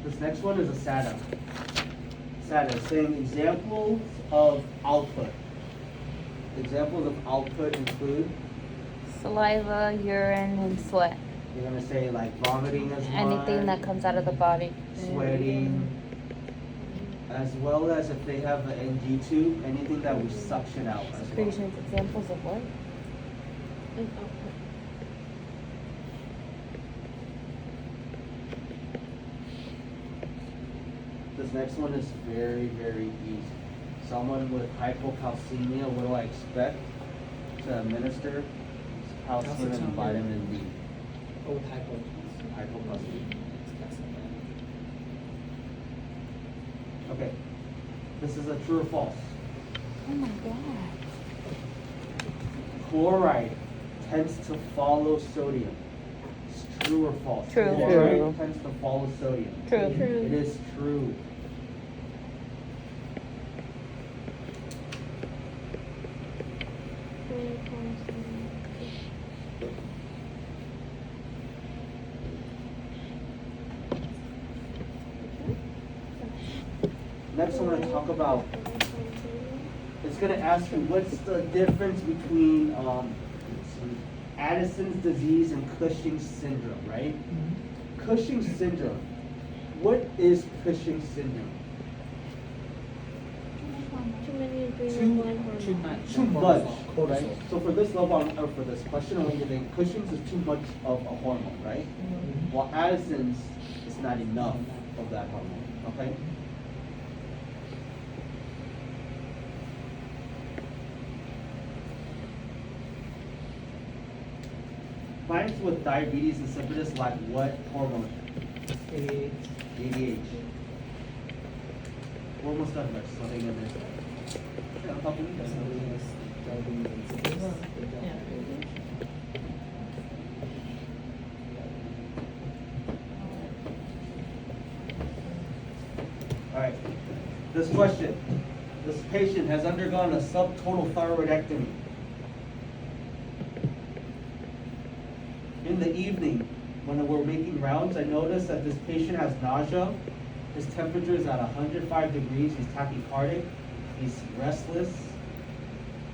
This next one is a SATA. SATA saying examples of output. Examples of output include, Saliva, urine, and sweat. you're gonna say like vomiting as one. Anything that comes out of the body. Sweating, as well as if they have an NG tube, anything that we suction out as well. Secretions. Examples of what? And output. This next one is very, very easy. Someone with hypocalcemia, what do I expect to administer? Calcium and vitamin D. Oh, with hypo. Hypocalcemia. Okay. This is a true or false. Oh my god. Chloride tends to follow sodium. It's true or false? True. Chloride True. tends to follow sodium. True. True. It is true. Next, I'm going to talk about, it's going to ask you what's the difference between Addison's disease and Cushing's syndrome, right? Cushing's syndrome. What is Cushing's syndrome? Too many of green Too- and one hormone. Too much. Too much, Cortisol. right? So for this level, or for this question, I want you to think Cushing's is too much of a hormone, right? While Addison's is not enough of that hormone, okay? Clients with diabetes insipidus lack what hormone? ADH. We're almost done, Rex, so hang in there. Yeah, I'll help you. All right, this question. This patient has undergone a subtotal thyroidectomy. In the evening, when we're making rounds, I noticed that this patient has nausea. His temperature is at 105 degrees. He's tachycardic. He's restless.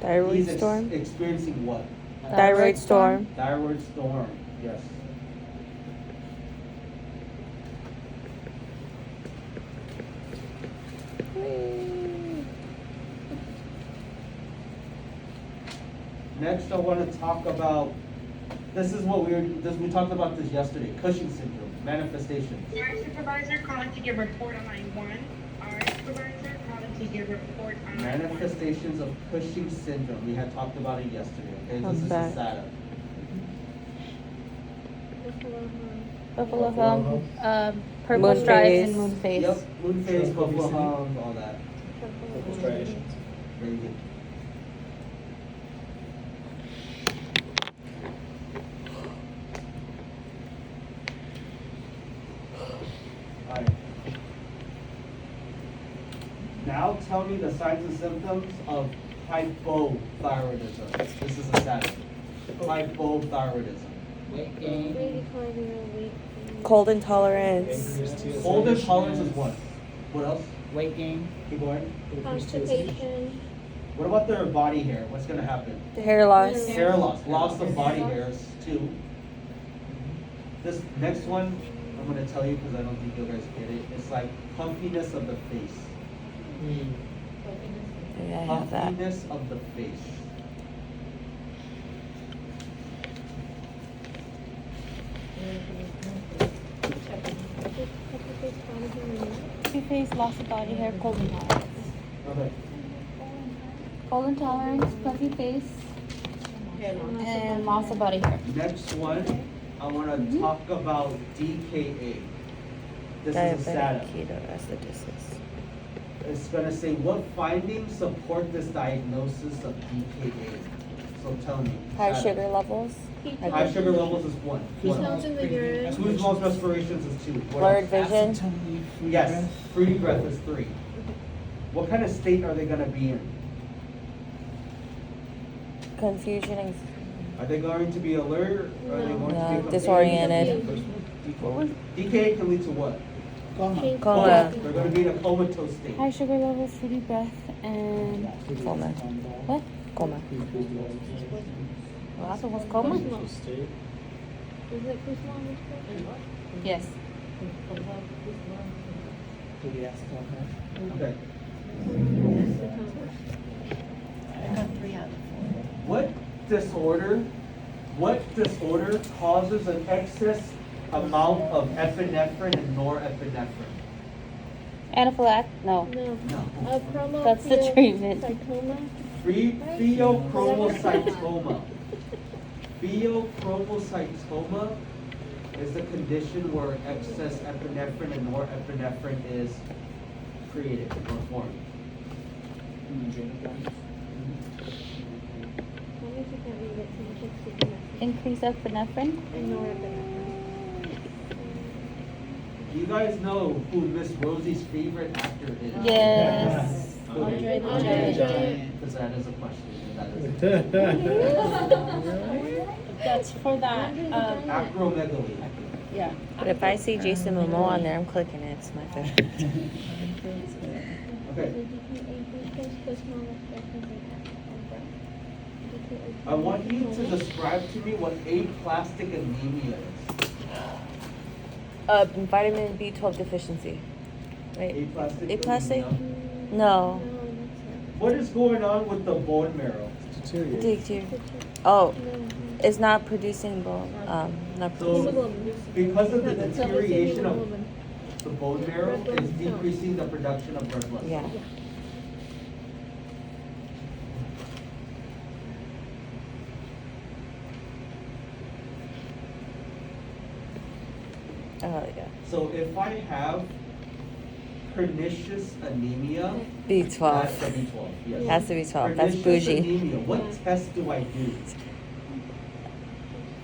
Thyroid He's storm? experiencing what? Thyroid storm. Thyroid storm, yes. Next, I want to talk about, this is what we talked about this yesterday, Cushing's syndrome, manifestations. Our supervisor calling to give report on line 1. Our supervisor calling to give report on line 1. Manifestations of Cushing's syndrome, we had talked about it yesterday, okay? This is Okay. SATA. Buffalo hump, purple Moon stripes, phase. and moon phase. Yep, moon phase, Tropical buffalo city. hum, all that. Purple striations. Very good. Alright. Now tell me the signs and symptoms of hypothyroidism. This is a SATA. Hypothyroidism. Weight gain. Weight decline, weight. Cold intolerance. Increased TSH. Cold intolerance is what? What else? Weight gain. Keep going. Increased TSH. Constipation. What about their body hair? What's gonna happen? Hair loss. Hair loss, loss of body hairs too. This next one, I'm gonna tell you because I don't think you guys get it. It's like puffiness of the face. Yeah, I have that. Puffiness of the face. Puffy face, loss of body hair, cold intolerance. Okay. Cold intolerance, puffy face, and loss of body hair. Next one, I wanna talk about DKA. This is a Diabetic SATA. ketoacidosis. It's gonna say what findings support this diagnosis of DKA. So tell me. High Adam. sugar levels. High sugar levels is one. He One. tells in the urine. Whose most respirations is two. What Blurred else? vision. Acetone, free Yes, breath. free breath is three. What kind of state are they gonna be in? Confusion and Are they going to be alert? Or are they going to No, be confused? disoriented. DK can lead to what? Coma. Coma. They're gonna be in a comatose state. High sugar levels, free breath, and Coma. what? Coma. Last one was coma? Is it Kuzma? Yes. Did he ask about that? Okay. I got 3 out of 4. What disorder causes an excess amount of epinephrine and norepinephrine? Anaphylaxis? No. No. No. That's the treatment. Sarcoma? Pheochromocytoma. Pheochromocytoma is the condition where excess epinephrine and norepinephrine is created or formed. Increase epinephrine? And norepinephrine. You guys know who Miss Rosie's favorite actor is? Yes. Andre the Andre the Giant. Giant. Because that is a question. And that is That's for that, acromegaly. yeah. But if I see Jason Momoa on there, I'm clicking it. It's my favorite. Okay. I want you to describe to me what aplastic anemia is. Vitamin B12 deficiency. Right? Aplastic Aplastic? anemia. No. What is going on with the bone marrow? Dig. Oh, it's not producing bone. Not So, producing. because of the deterioration of the bone marrow, is decreasing the production of red blood cells. Yeah. Oh yeah. So if I have pernicious anemia, B12. that's the B12. Yes. Has to be 12. That's Pernicious bougie. anemia. What test do I do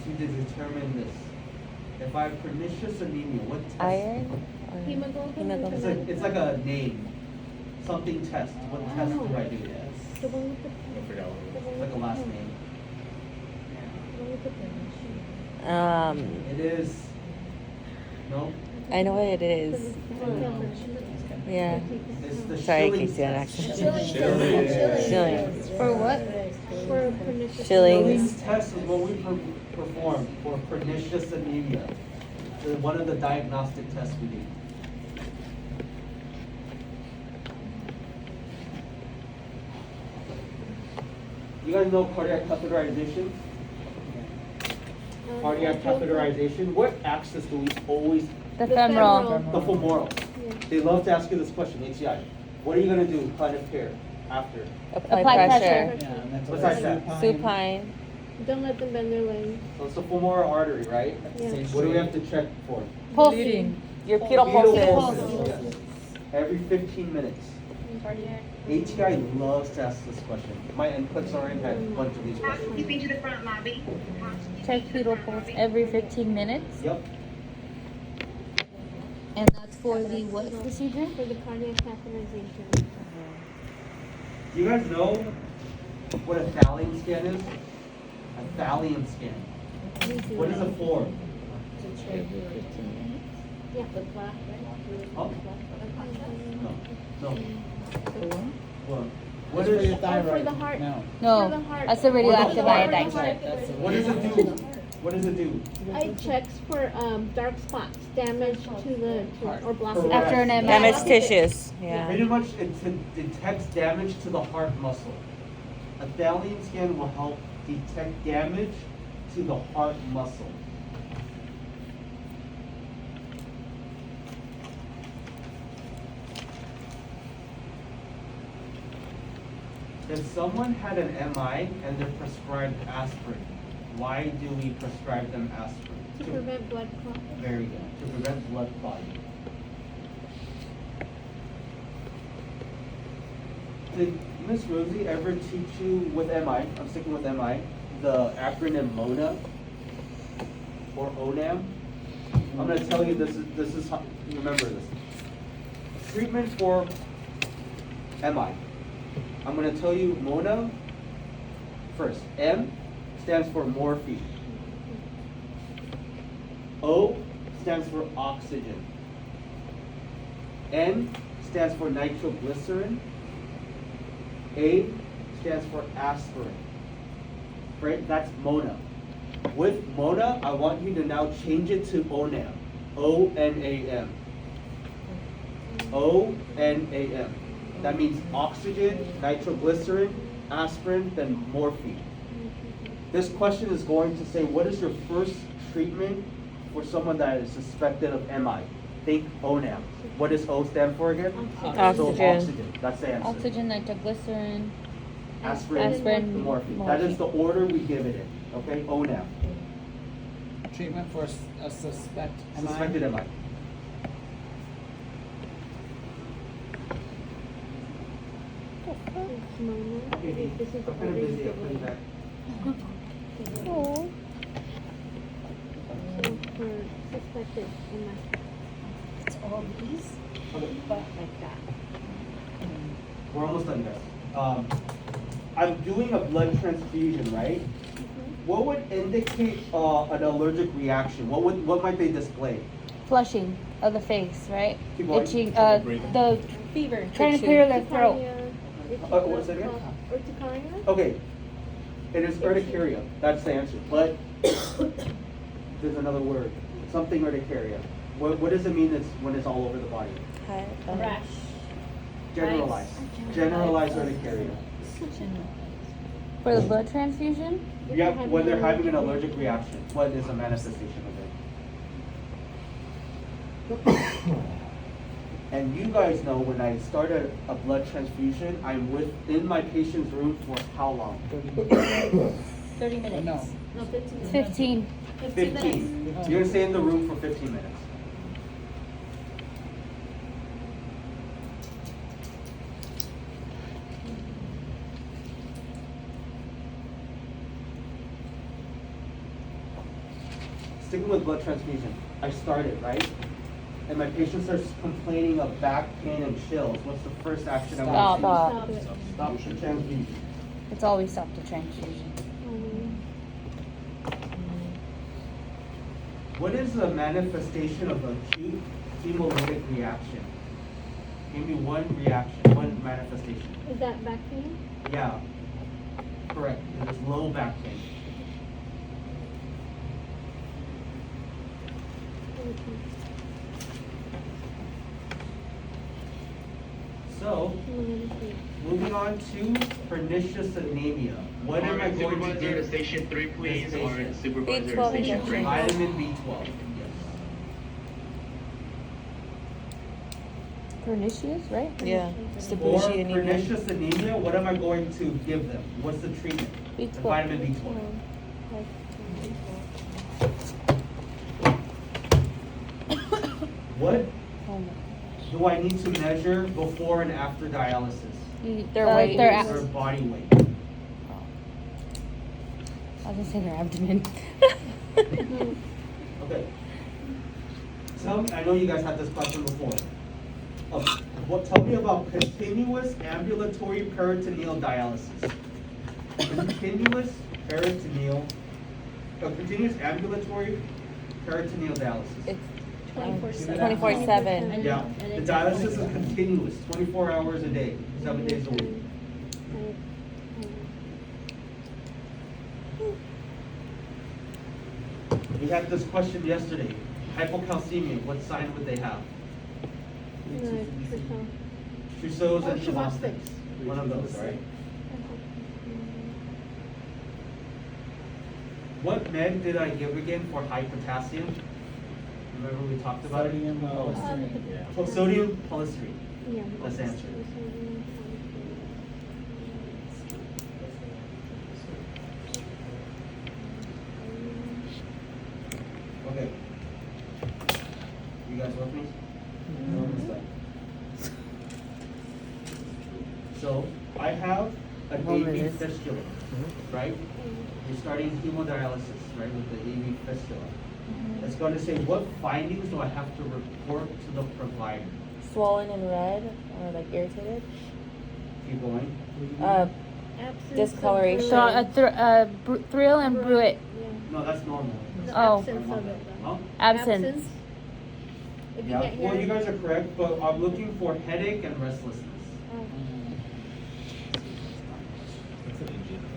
to determine this? If I have pernicious anemia, what test? Iron? Or Hemoglobin? It's like a name, something test. What test do I do? The one with the. I forgot what it was. It's like a last name. The one with the. It is. No. I know what it is. Yeah. It's the Sorry, Schilling Casey, an test. accent. Schilling. For what? For pernicious. Schilling. Schilling's test is what we perform for pernicious anemia. One of the diagnostic tests we do. You guys know cardiac catheterization? Cardiac catheterization. What axis do we always? The The femoral. femoral. The femoral. Yeah. They love to ask you this question, HCI. What are you gonna do, plan of care, after? Apply Apply pressure. pressure. Yeah, and that's Besides what that. Supine. Don't let them bend their legs. So it's the femoral artery, right? Yeah. What do we have to check for? Pulsing. Your pedal Fetal pulses. pulses, yes. Every 15 minutes. HCI loves to ask this question. My inputs are in, had a bunch of these questions. Housekeeping to the front lobby. Check fetal pulse every 15 minutes. Yep. And that's for the what procedure? For the cardiac catheterization. Do you guys know what a thallium scan is? A thallium scan. What is it for? Yeah. Oh, no. What? What For your is? For thyroid. the heart. No. No, For the heart. that's a radioactive For the iodine. heart. What does it do? What does it do? It checks for dark spots, damage to the or blockages. After an Correct. MS. Damaged tissues. Yeah. Pretty much it detects damage to the heart muscle. A thallium scan will help detect damage to the heart muscle. If someone had an MI and they're prescribed aspirin, why do we prescribe them aspirin? To prevent blood clot. Very good. To prevent blood clotting. You Miss Rosie ever teach you with MI, I'm sticking with MI, the acronym MONA or ONAM? I'm gonna tell you this is how, remember this. Treatment for MI. I'm gonna tell you MONA first. M stands for morphine. O stands for oxygen. N stands for nitroglycerin. A stands for aspirin. Right? That's MONA. With MONA, I want you to now change it to ONAM. O-N-A-M. O-N-A-M. That means oxygen, nitroglycerin, aspirin, then morphine. This question is going to say, what is your first treatment for someone that is suspected of MI? Think ONAM. What does O stand for again? So Oxygen. oxygen. That's the answer. Oxygen, nitroglycerin, Aspirin, Aspirin, morphine. That is the order we give it in. Okay, ONAM. Treatment for a suspect, am I? Suspected MI. Okay, This is I'm kind of busy. I'll put it back. Oh. For suspected MI. It's all these, Okay. but like that. We're almost done, guys. I'm doing a blood transfusion, right? What would indicate an allergic reaction? What might they display? flushing of the face, right? Keep going. Itching, Breathing. the Fever. trying to clear their throat. What's that again? Urticaria? Okay, it is urticaria. That's the answer. But there's another word, something urticaria. What does it mean? When it's all over the body? Rash. Generalized. Generalized urticaria. For the blood transfusion? Yep, when they're having an allergic reaction, what is a manifestation of it? And you guys know when I start a blood transfusion, I'm within my patient's room for how long? 30 minutes. No. No, 15 minutes. 15. 15. You're gonna stay in the room for 15 minutes. Sticking with blood transfusion, I started, right? And my patient starts complaining of back pain and chills. What's the first action I want Stop. to take? Stop the transfusion. It's always stop the transfusion. What is the manifestation of acute hemolytic reaction? Give me one reaction, one manifestation. Is that back pain? Yeah, correct. It is low back pain. So, moving on to pernicious anemia. What am I going to Supervisor do? to station 3, please, or patient? supervisor to B12 station 3. Vitamin B12, yes. Pernicious, right? Yeah. It's the Or bougie anemia. pernicious anemia, what am I going to give them? What's the treatment? B12. The vitamin B12. What Oh my do I need to measure before and after dialysis? Their weight. Their Their body weight. I was gonna say their abdomen. Okay. Tell me, I know you guys had this question before. Tell me about continuous ambulatory peritoneal dialysis. Continuous ambulatory peritoneal dialysis. It's 24/7. 24/7. Yeah, the dialysis is continuous, 24 hours a day, 7 days a week. We had this question yesterday. Hypocalcemia, what sign would they have? Trousseau's and Chomostic's. One of those, right? What med did I give again for high potassium? Remember we talked about it? Sodium polystyrene. Yeah. That's the answer. Okay. You guys with me? We're almost done. So I have it AV is. fistula, right? You're starting hemodialysis, right, with the AV fistula. It's going to say, what findings do I have to report to the provider? Swollen and red or like irritated. Keep going. Absence of Discoloration. fluid. Thrill and bruit. Yeah. No, that's normal. The Oh. absence of it. Huh? Absence. If you Yeah, can't well, hear you it. guys are correct, but I'm looking for headache and restlessness. Oh. That's an angina.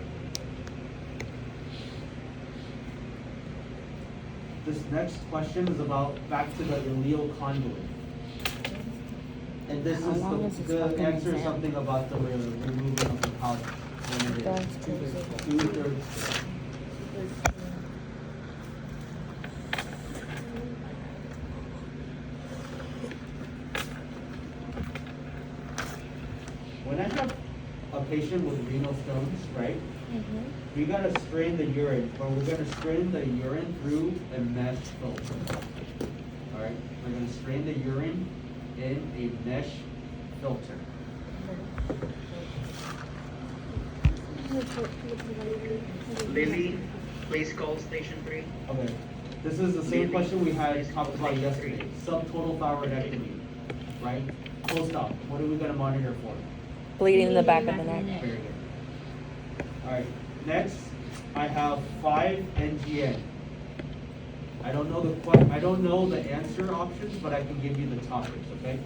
This next question is about back to the ileal conduit. And this How long is is this the fucking answer is exam? something about the removal of the pouch. When it That's is crazy. 2/3. When I have a patient with renal stones, right? We gotta strain the urine, or we're gonna strain the urine through a mesh filter. Alright, we're gonna strain the urine in a mesh filter. Lily, please call station 3. Okay, this is the same question we had talked about yesterday, subtotal thyroidectomy, right? Post-op, what are we gonna monitor for? Bleeding in the back of the neck. Very good. Alright, next, I have 5 NGN. I don't know the answer options, but I can give you the topics, okay?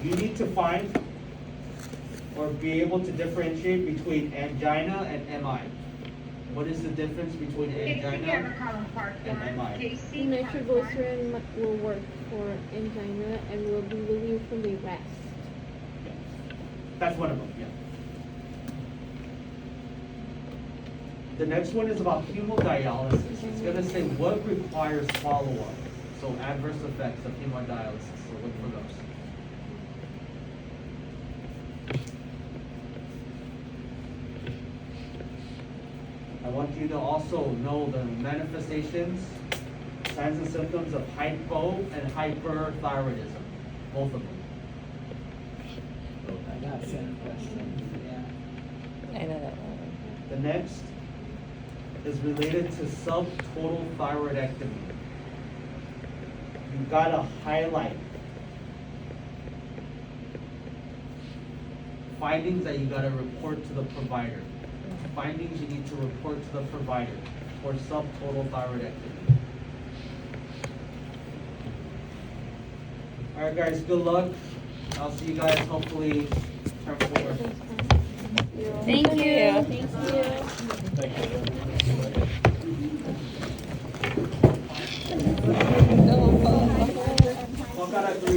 You need to find or be able to differentiate between angina and MI. What is the difference between Casey, you have a angina? column part And one. MI. The Casey, nitroglycerin will work for angina and will be relieved from the rest. Yeah. That's one of them, yeah. The next one is about hemodialysis. It's gonna say what requires follow-up. So adverse effects of hemodialysis, so look for those. I want you to also know the manifestations, signs and symptoms of hypo and hyperthyroidism, both of them. I got the same question, yeah. I know that one. The next is related to subtotal thyroidectomy. You gotta highlight findings that you gotta report to the provider. Findings you need to report to the provider for subtotal thyroidectomy. Alright guys, good luck. I'll see you guys hopefully term 4. Thank you. Thank you. Walk out at 3.